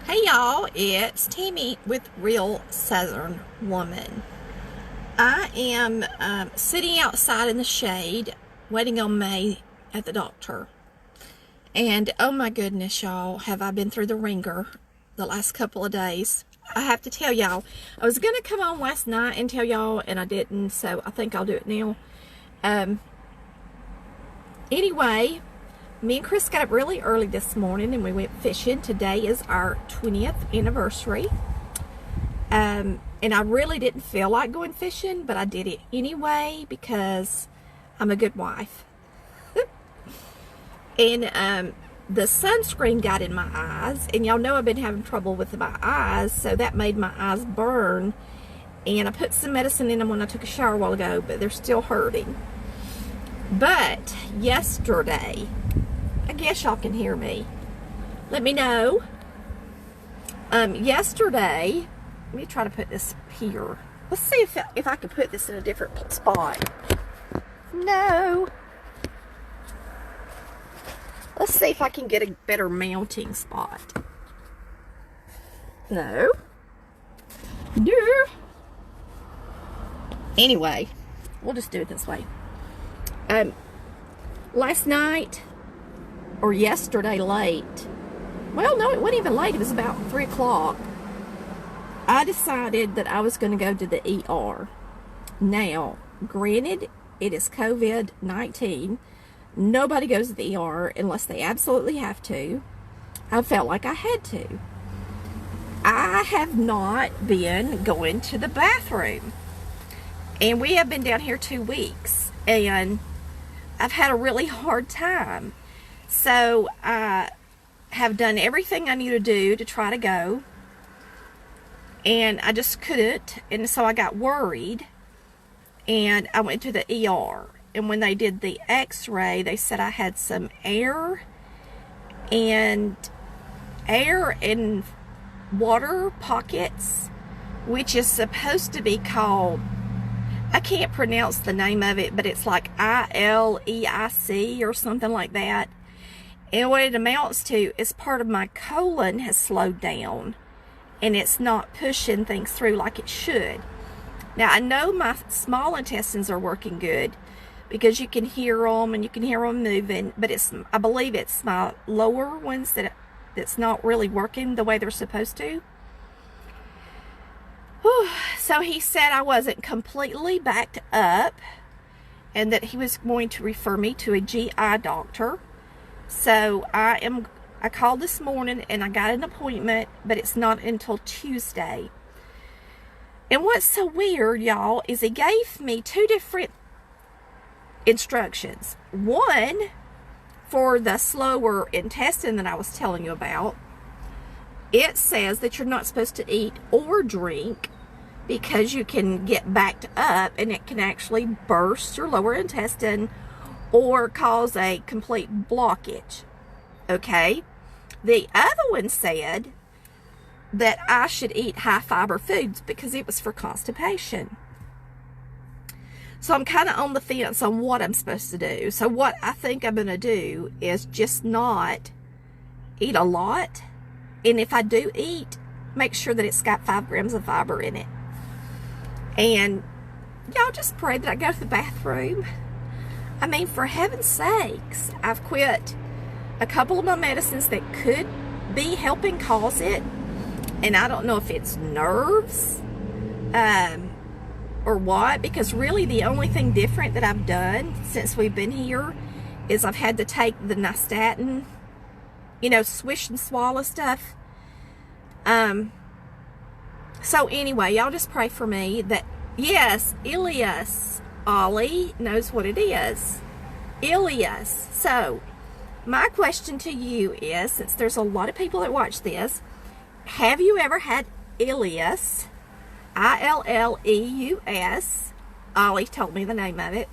Hey y'all, it's Tammy with Real Southern Woman. I am sitting outside in the shade waiting on May at the doctor. And oh my goodness, y'all, have I been through the ringer the last couple of days. I have to tell y'all, I was going to come on last night and tell y'all, and I didn't, so I think I'll do it now. Anyway, me and Chris got up really early this morning and we went fishing. Today is our 20th anniversary. And I really didn't feel like going fishing, but I did it anyway because I'm a good wife. And the sunscreen got in my eyes, and y'all know I've been having trouble with my eyes, so that made my eyes burn. And I put some medicine in them when I took a shower a while ago, but they're still hurting. But yesterday, I guess y'all can hear me. Let me know. Yesterday, let me try to put this here. Let's see if I can put this in a different spot. No. Let's see if I can get a better mounting spot. No. No. Anyway, we'll just do it this way. Last night, or yesterday late, well, no, it wasn't even late, it was about 3 o'clock, I decided that I was going to go to the ER. Now, granted, it is COVID-19. Nobody goes to the ER unless they absolutely have to. I felt like I had to. I have not been going to the bathroom. And we have been down here 2 weeks. And I've had a really hard time. So I have done everything I need to do to try to go. And I just couldn't. And so I got worried. And I went to the ER. And when they did the x-ray, they said I had some air and water pockets, which is supposed to be called, I can't pronounce the name of it, but it's like ILEIC or something like that. And what it amounts to is part of my colon has slowed down and it's not pushing things through like it should. Now, I know my small intestines are working good because you can hear them and you can hear them moving, but I believe it's my lower ones that's not really working the way they're supposed to. Whew. So he said I wasn't completely backed up and that he was going to refer me to a GI doctor. So I called this morning and I got an appointment, but it's not until Tuesday. And what's so weird, y'all, is he gave me 2 different instructions. One for the slower intestine that I was telling you about. It says that you're not supposed to eat or drink because you can get backed up and it can actually burst your lower intestine or cause a complete blockage. Okay? The other one said that I should eat high fiber foods because it was for constipation. So I'm kind of on the fence on what I'm supposed to do. So what I think I'm going to do is just not eat a lot. And if I do eat, make sure that it's got 5 grams of fiber in it. And y'all just pray that I go to the bathroom. I mean, for heaven's sakes, I've quit a couple of my medicines that could be helping cause it. And I don't know if it's nerves or what, because really the only thing different that I've done since we've been here is I've had to take the nystatin, swish and swallow stuff. So anyway, y'all just pray for me that, yes, ileus, Ollie knows what it is. Ileus. So, my question to you is, since there's a lot of people that watch this, have you ever had ileus? ILLEUS. Ollie told me the name of it.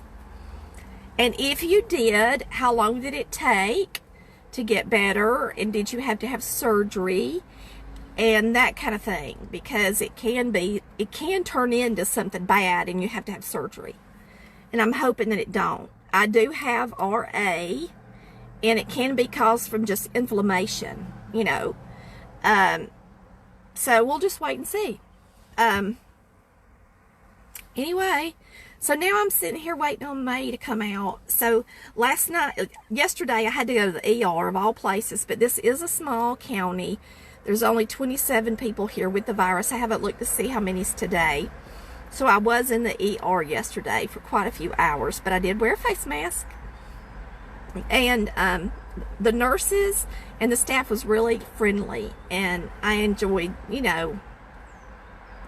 And if you did, how long did it take to get better? And did you have to have surgery? And that kind of thing. Because it can turn into something bad and you have to have surgery. And I'm hoping that it don't. I do have RA. And it can be caused from just inflammation, So we'll just wait and see. Anyway, so now I'm sitting here waiting on May to come out. So yesterday I had to go to the ER of all places, but this is a small county. There's only 27 people here with the virus. I haven't looked to see how many's today. So I was in the ER yesterday for quite a few hours, but I did wear a face mask. And the nurses and the staff was really friendly, and I enjoyed,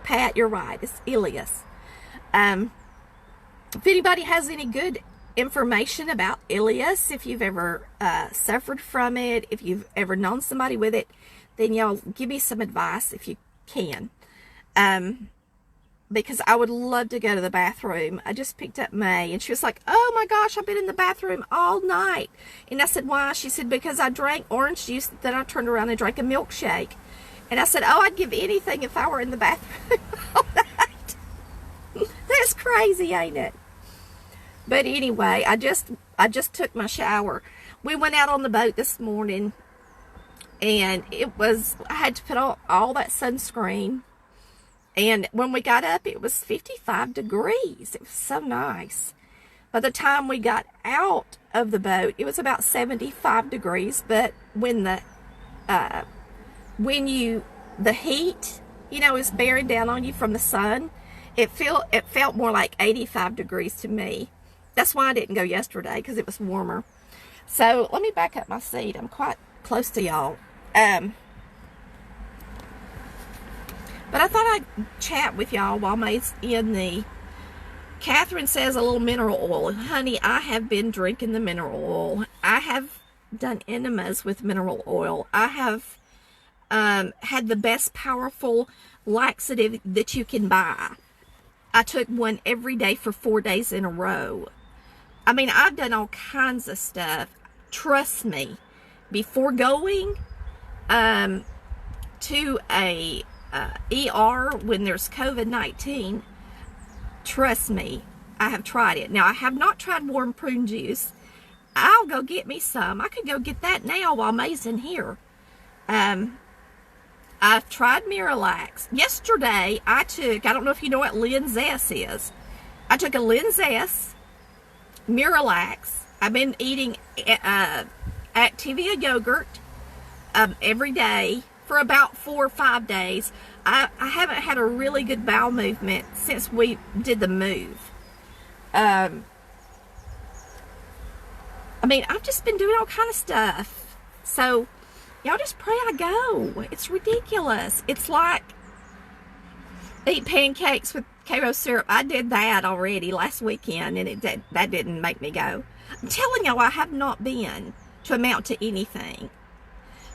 Pat, you're right, it's ileus. If anybody has any good information about ileus, if you've ever suffered from it, if you've ever known somebody with it, then y'all give me some advice if you can. Because I would love to go to the bathroom. I just picked up May, and she was like, oh my gosh, I've been in the bathroom all night. And I said, why? She said, because I drank orange juice, then I turned around and drank a milkshake. And I said, oh, I'd give anything if I were in the bathroom all night. That's crazy, ain't it? But anyway, I just took my shower. We went out on the boat this morning, and I had to put on all that sunscreen. And when we got up, it was 55 degrees. It was so nice. By the time we got out of the boat, it was about 75 degrees. But when the heat, is bearing down on you from the sun, it felt more like 85 degrees to me. That's why I didn't go yesterday, because it was warmer. So let me back up my seat. I'm quite close to y'all. But I thought I'd chat with y'all while May's in the... Catherine says a little mineral oil. Honey, I have been drinking the mineral oil. I have done enemas with mineral oil. I have had the best powerful laxative that you can buy. I took one every day for 4 days in a row. I mean, I've done all kinds of stuff. Trust me, before going to a ER when there's COVID-19, trust me, I have tried it. Now, I have not tried warm prune juice. I'll go get me some. I could go get that now while May's in here. I've tried Miralax. Yesterday, I don't know if you know what Linzess is. I took a Linzess, Miralax. I've been eating Activia yogurt every day for about 4 or 5 days. I haven't had a really good bowel movement since we did the move. I mean, I've just been doing all kind of stuff. So, y'all just pray I go. It's ridiculous. It's like eat pancakes with Karo syrup. I did that already last weekend, and that didn't make me go. I'm telling y'all, I have not been to amount to anything.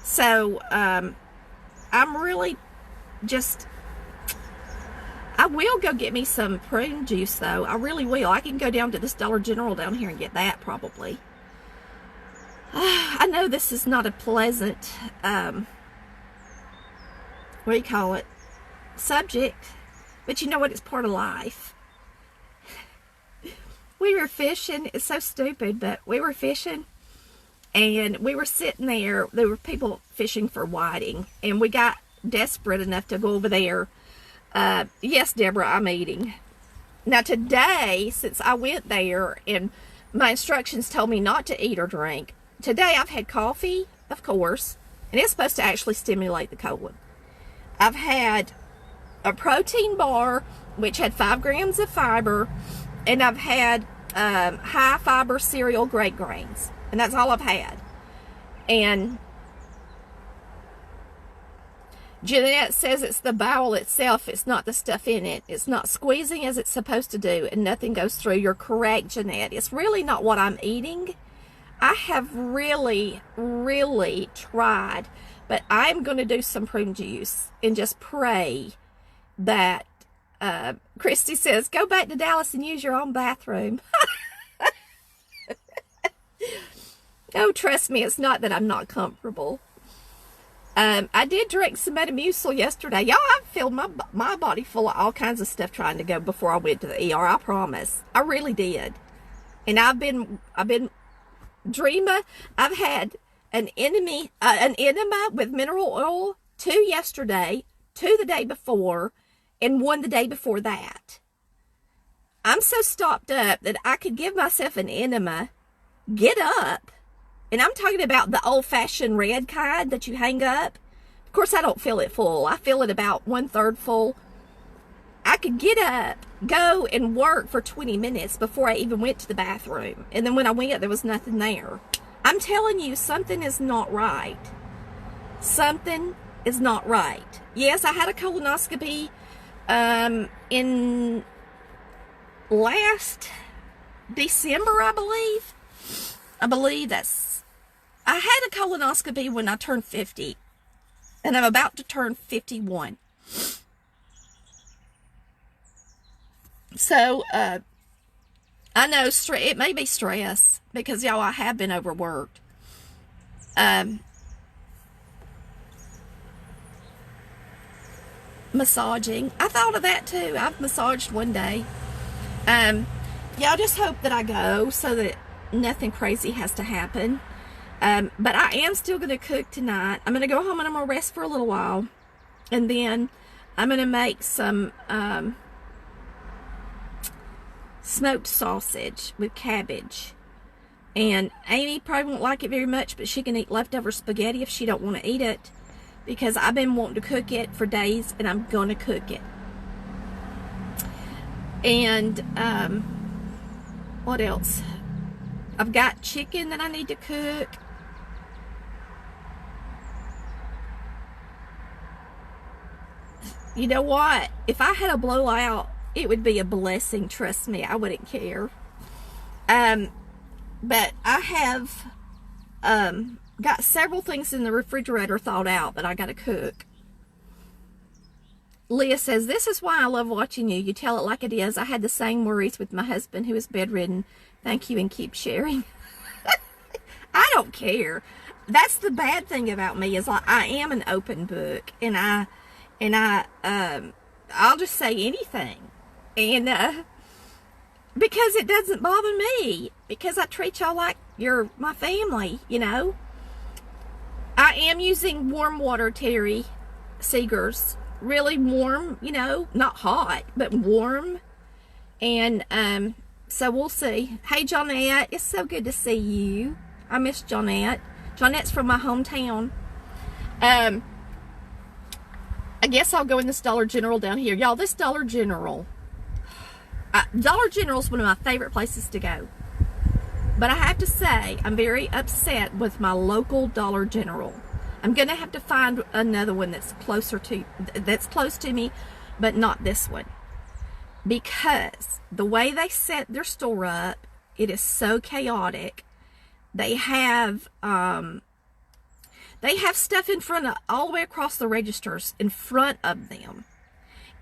So, I'm really just... I will go get me some prune juice, though. I really will. I can go down to this Dollar General down here and get that, probably. I know this is not a pleasant, what do you call it, subject, but you know what? It's part of life. We were fishing. It's so stupid, but we were fishing, and we were sitting there. There were people fishing for whiting, and we got desperate enough to go over there. Yes, Deborah, I'm eating. Now today, since I went there and my instructions told me not to eat or drink, today I've had coffee, of course, and it's supposed to actually stimulate the colon. I've had a protein bar, which had 5 grams of fiber, and I've had high fiber cereal great grains, and that's all I've had. And Jeanette says it's the bowel itself, it's not the stuff in it. It's not squeezing as it's supposed to do, and nothing goes through. You're correct, Jeanette. It's really not what I'm eating. I have really, really tried, but I'm going to do some prune juice and just pray that, Christy says, go back to Dallas and use your own bathroom. Oh, trust me, it's not that I'm not comfortable. I did drink some Metamucil yesterday. Y'all, I filled my body full of all kinds of stuff trying to go before I went to the ER. I promise. I really did. And I've been Dreama. I've had an enema with mineral oil, 2 yesterday, 2 the day before, and 1 the day before that. I'm so stopped up that I could give myself an enema, get up, and I'm talking about the old-fashioned red kind that you hang up. Of course, I don't fill it full. I fill it about 1/3 full. I could get up, go and work for 20 minutes before I even went to the bathroom. And then when I went, there was nothing there. I'm telling you, something is not right. Something is not right. Yes, I had a colonoscopy in last December, I believe. I had a colonoscopy when I turned 50. And I'm about to turn 51. So, I know it may be stress because, y'all, I have been overworked. Massaging. I thought of that too. I've massaged one day. Y'all just hope that I go so that nothing crazy has to happen. But I am still going to cook tonight. I'm going to go home and I'm going to rest for a little while. And then I'm going to make some smoked sausage with cabbage. And Amy probably won't like it very much, but she can eat leftover spaghetti if she don't want to eat it. Because I've been wanting to cook it for days, and I'm going to cook it. And what else? I've got chicken that I need to cook. You know what? If I had a blowout, it would be a blessing. Trust me, I wouldn't care. But I have got several things in the refrigerator thawed out that I got to cook. Leah says, this is why I love watching you. You tell it like it is. I had the same worries with my husband who is bedridden. Thank you and keep sharing. I don't care. That's the bad thing about me is like I am an open book, and I'll just say anything, and because it doesn't bother me, because I treat y'all like you're my family, you know. I am using warm water, Terry Seegers, really warm, you know, not hot, but warm, and so we'll see. Hey, Johnette, it's so good to see you. I miss Johnette. Johnette's from my hometown. I guess I'll go in this Dollar General down here. Y'all, this Dollar General. Dollar General is one of my favorite places to go. But I have to say, I'm very upset with my local Dollar General. I'm going to have to find another one that's close to me, but not this one. Because the way they set their store up, it is so chaotic. They have stuff in front of, all the way across the registers in front of them.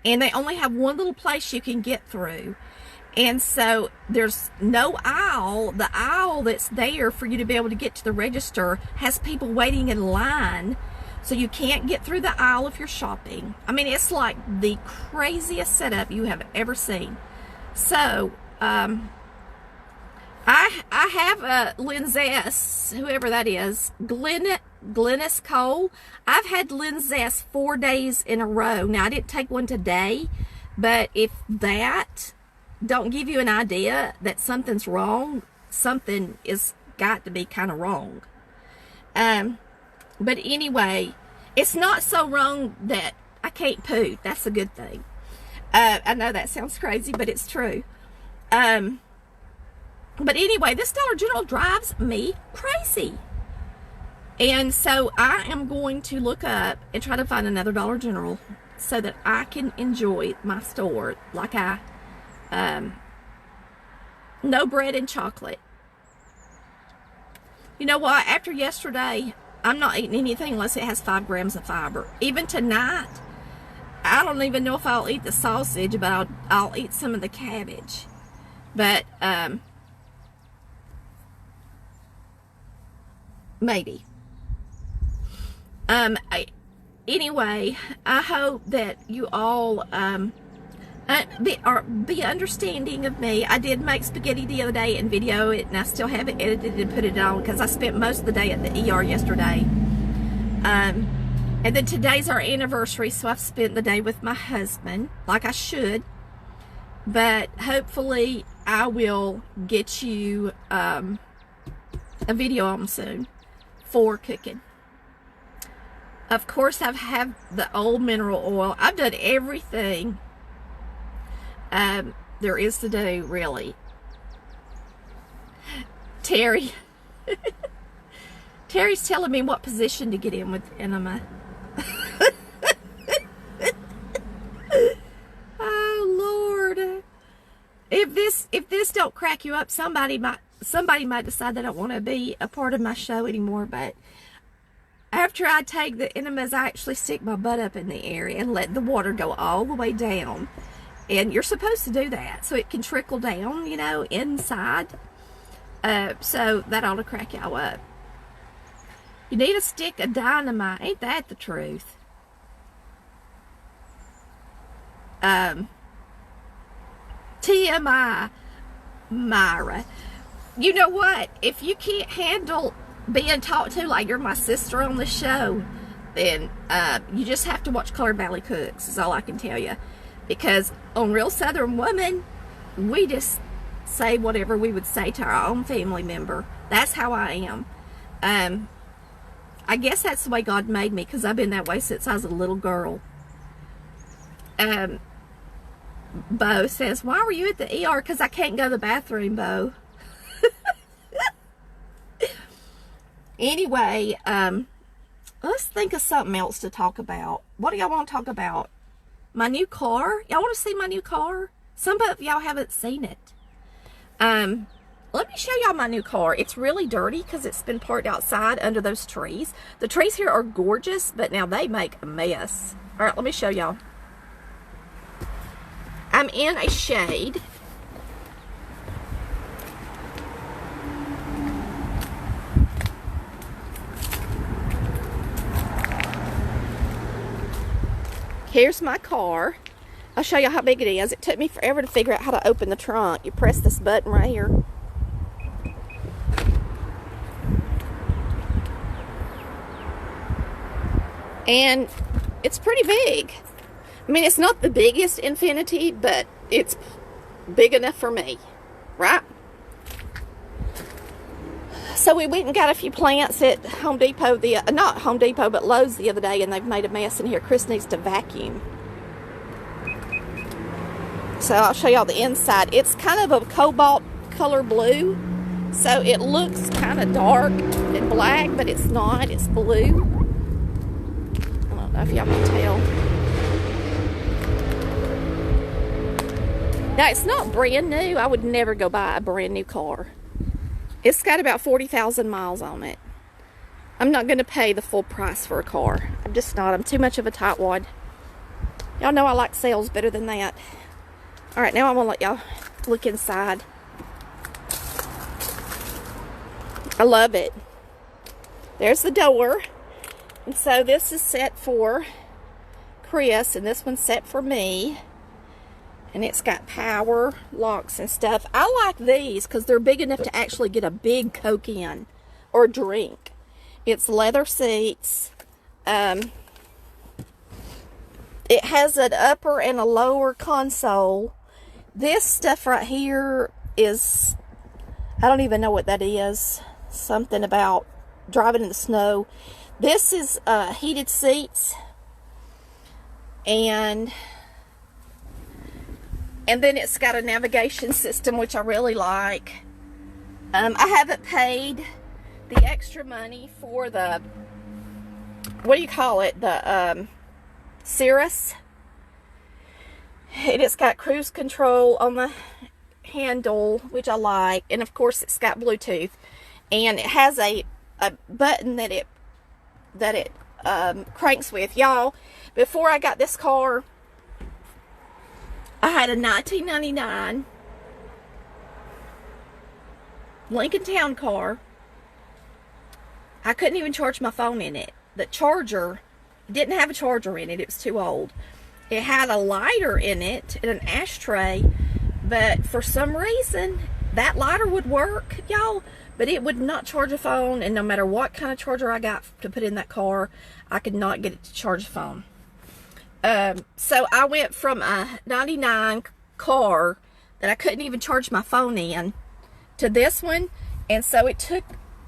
And they only have one little place you can get through. And so there's no aisle. The aisle that's there for you to be able to get to the register has people waiting in line. So you can't get through the aisle if you're shopping. I mean, it's like the craziest setup you have ever seen. So, I have a Linzess, whoever that is, Glennis Cole. I've had Linzess 4 days in a row. Now, I didn't take one today, but if that don't give you an idea that something's wrong, something is got to be kind of wrong. But anyway, it's not so wrong that I can't poo. That's a good thing. I know that sounds crazy, but it's true. But anyway, this Dollar General drives me crazy. And so I am going to look up and try to find another Dollar General so that I can enjoy my store like no bread and chocolate. You know what? After yesterday, I'm not eating anything unless it has 5 grams of fiber. Even tonight, I don't even know if I'll eat the sausage, but I'll eat some of the cabbage. But, maybe. Anyway, I hope that you all be understanding of me. I did make spaghetti the other day and video it, and I still haven't edited and put it on because I spent most of the day at the ER yesterday. And then today's our anniversary, so I've spent the day with my husband, like I should. But hopefully I will get you a video on soon for cooking. Of course, I've had the old mineral oil. I've done everything there is to do, really. Terry's telling me what position to get in with enema. Oh Lord! If this don't crack you up, somebody might decide they don't want to be a part of my show anymore. But after I take the enemas, I actually stick my butt up in the area and let the water go all the way down. And you're supposed to do that so it can trickle down, you know, inside. So that ought to crack y'all up. You need a stick of dynamite. Ain't that the truth? TMI, Myra. You know what? If you can't handle being talked to like you're my sister on the show, then you just have to watch Colored Valley Cooks, is all I can tell you. Because on Real Southern Woman, we just say whatever we would say to our own family member. That's how I am. I guess that's the way God made me, because I've been that way since I was a little girl. Bo says, why were you at the ER? Because I can't go to the bathroom, Bo. Anyway, let's think of something else to talk about. What do y'all want to talk about? My new car? Y'all want to see my new car? Some of y'all haven't seen it. Let me show y'all my new car. It's really dirty because it's been parked outside under those trees. The trees here are gorgeous, but now they make a mess. All right, let me show y'all. I'm in a shade. Here's my car. I'll show you how big it is. It took me forever to figure out how to open the trunk. You press this button right here. And it's pretty big. I mean, it's not the biggest Infiniti, but it's big enough for me, right? So we went and got a few plants at Home Depot, not Home Depot, but Lowe's the other day, and they've made a mess in here. Chris needs to vacuum. So I'll show y'all the inside. It's kind of a cobalt color blue, so it looks kind of dark and black, but it's not. It's blue. I don't know if y'all can tell. Now, it's not brand new. I would never go buy a brand new car. It's got about 40,000 miles on it. I'm not going to pay the full price for a car. I'm just not. I'm too much of a tightwad. Y'all know I like sales better than that. All right, now I want to let y'all look inside. I love it. There's the door. And so this is set for Chris, and this one's set for me. And it's got power locks and stuff. I like these because they're big enough to actually get a big Coke in or drink. It's leather seats. It has an upper and a lower console. This stuff right here is, I don't even know what that is. Something about driving in the snow. This is heated seats. And then it's got a navigation system, which I really like. I haven't paid the extra money for the, what do you call it? The Cirrus. And it's got cruise control on the handle, which I like. And of course it's got Bluetooth. And it has a button that it cranks with. Y'all, before I got this car, I had a 1999 Lincoln Town car. I couldn't even charge my phone in it. The charger didn't have a charger in it. It was too old. It had a lighter in it and an ashtray, but for some reason that lighter would work, y'all, but it would not charge a phone, and no matter what kind of charger I got to put in that car, I could not get it to charge the phone. So I went from a 99 car that I couldn't even charge my phone in to this one, and so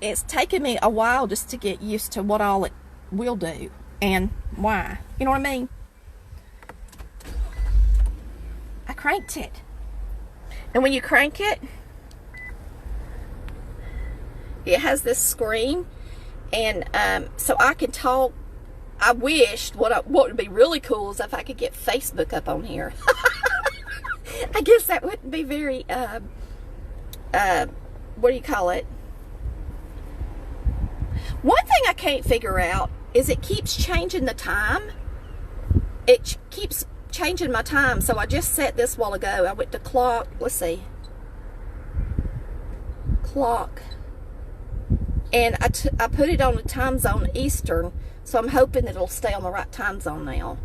it's taken me a while just to get used to what all it will do and why. You know what I mean? I cranked it, and when you crank it, it has this screen, and so I can talk. I wished what would be really cool is if I could get Facebook up on here. I guess that wouldn't be very what do you call it? One thing I can't figure out is it keeps changing the time. It keeps changing my time. So I just set this a while ago. I went to clock. Let's see. Clock. And I put it on the time zone Eastern. So I'm hoping it'll stay on the right time zone now.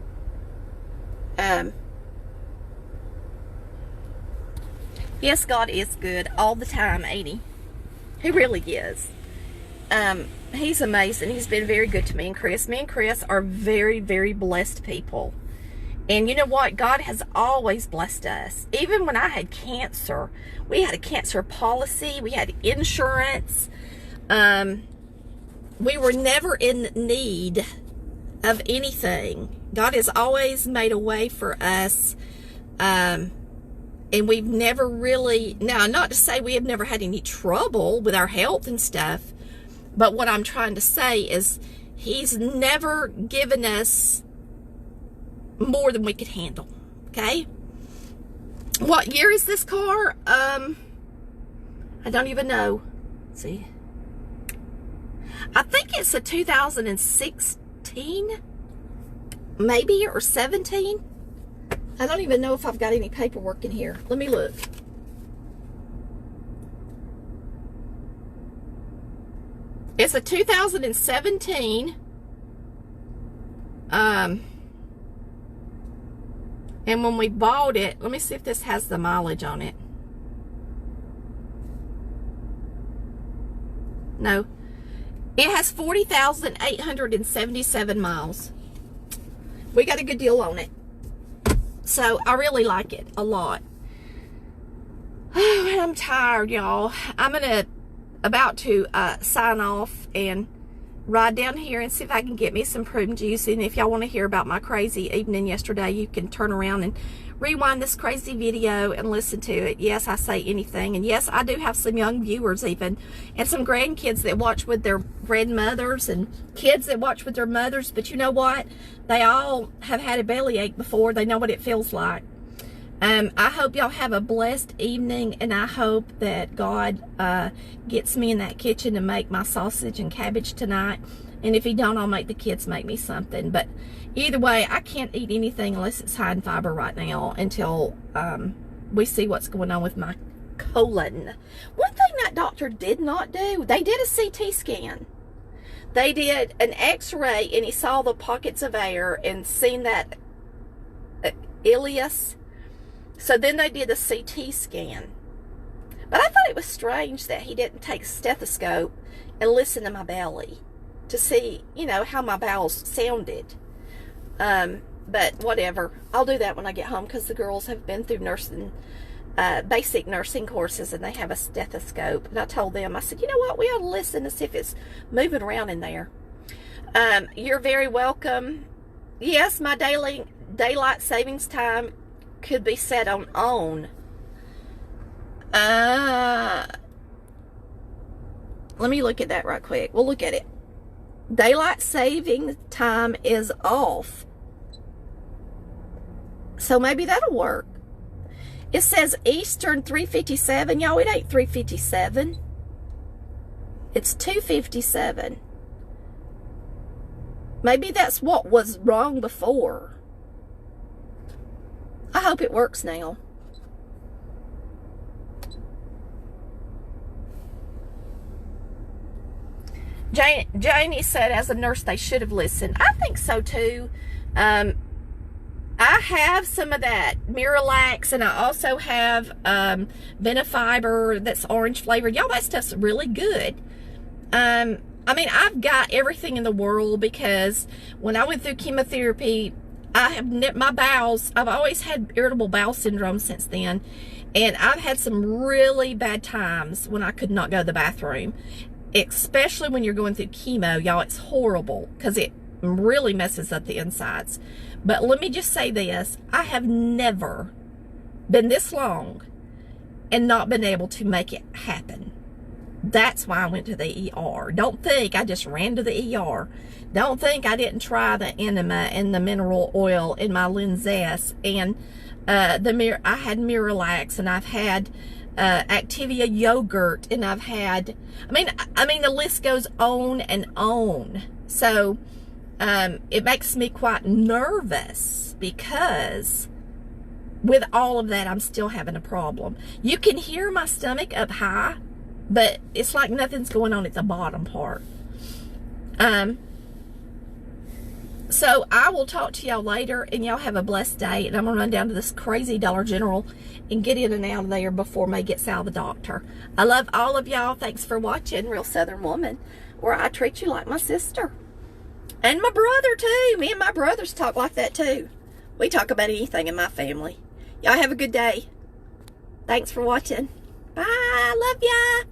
Yes, God is good all the time, ain't He? He really is. He's amazing. He's been very good to me and Chris. Me and Chris are very, very blessed people. And you know what? God has always blessed us. Even when I had cancer, we had a cancer policy. We had insurance. We were never in need of anything. God has always made a way for us. And we've never really, now not to say we have never had any trouble with our health and stuff, but what I'm trying to say is He's never given us more than we could handle. Okay? What year is this car? I don't even know. Let's see. I think it's a 2016, maybe, or 17. I don't even know if I've got any paperwork in here. Let me look. It's a 2017. And when we bought it, let me see if this has the mileage on it. No. It has 40,877 miles. We got a good deal on it. So I really like it a lot. Oh, I'm tired, y'all. I'm about to sign off and ride down here and see if I can get me some prune juice. And if y'all want to hear about my crazy evening yesterday, you can turn around and rewind this crazy video and listen to it. Yes, I say anything. And yes, I do have some young viewers even, and some grandkids that watch with their grandmothers and kids that watch with their mothers. But you know what? They all have had a bellyache before. They know what it feels like. I hope y'all have a blessed evening, and I hope that God gets me in that kitchen to make my sausage and cabbage tonight. And if He don't, I'll make the kids make me something. But either way, I can't eat anything unless it's high in fiber right now until we see what's going on with my colon. One thing that doctor did not do, they did a CT scan. They did an x-ray, and he saw the pockets of air and seen that ileus. So then they did a CT scan. But I thought it was strange that he didn't take a stethoscope and listen to my belly to see, you know, how my bowels sounded. But whatever. I'll do that when I get home, because the girls have been through nursing, basic nursing courses, and they have a stethoscope. And I told them, I said, you know what, we ought to listen to see if it's moving around in there. You're very welcome. Yes, my daylight savings time could be set on. Let me look at that right quick. We'll look at it. Daylight saving time is off. So maybe that'll work. It says Eastern 3:57. Y'all, it ain't 3:57. It's 2:57. Maybe that's what was wrong before. I hope it works now. Janie said, as a nurse, they should have listened. I think so too. I have some of that Miralax, and I also have Benefiber that's orange flavored. Y'all, that stuff's really good. I mean, I've got everything in the world because when I went through chemotherapy, my bowels, I've always had irritable bowel syndrome since then, and I've had some really bad times when I could not go to the bathroom, especially when you're going through chemo. Y'all, it's horrible because it really messes up the insides. But let me just say this, I have never been this long and not been able to make it happen. That's why I went to the ER. Don't think I just ran to the ER. Don't think I didn't try the enema and the mineral oil in my Linzess, and I had Miralax, and I've had Activia yogurt, and I've had, I mean the list goes on and on. So it makes me quite nervous because with all of that, I'm still having a problem. You can hear my stomach up high, but it's like nothing's going on at the bottom part. So I will talk to y'all later, and y'all have a blessed day. And I'm gonna run down to this crazy Dollar General and get in and out of there before May gets out of the doctor. I love all of y'all. Thanks for watching Real Southern Woman, where I treat you like my sister. And my brother too. Me and my brothers talk like that too. We talk about anything in my family. Y'all have a good day. Thanks for watching. Bye. Love ya.